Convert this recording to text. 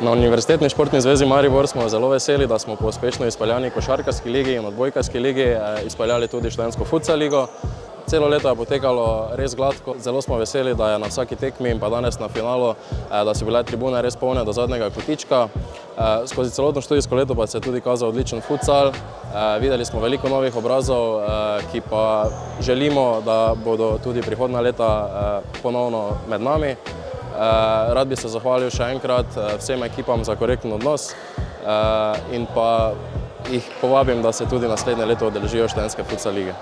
Na Univerzitetni športni zvezi Maribor smo zelo veseli, da smo po uspešno izpeljani košarkarski ligi in odbojkarski ligi izpeljali tudi študentsko futsal ligo. Celo leto je potekalo res gladko, zelo smo veseli, da je na vsaki tekmi in pa danes na finalu, da so bile tribune res polne do zadnjega kotička. Skozi celotno študijsko leto pa se je tudi kazal odličen futsal. Videli smo veliko novih obrazov, ki pa želimo, da bodo tudi prihodnja leta ponovno med nami. Rad bi se zahvalil še enkrat vsem ekipam za korekten odnos in pa jih povabim, da se tudi naslednje leto udeležijo študentske futsal lige.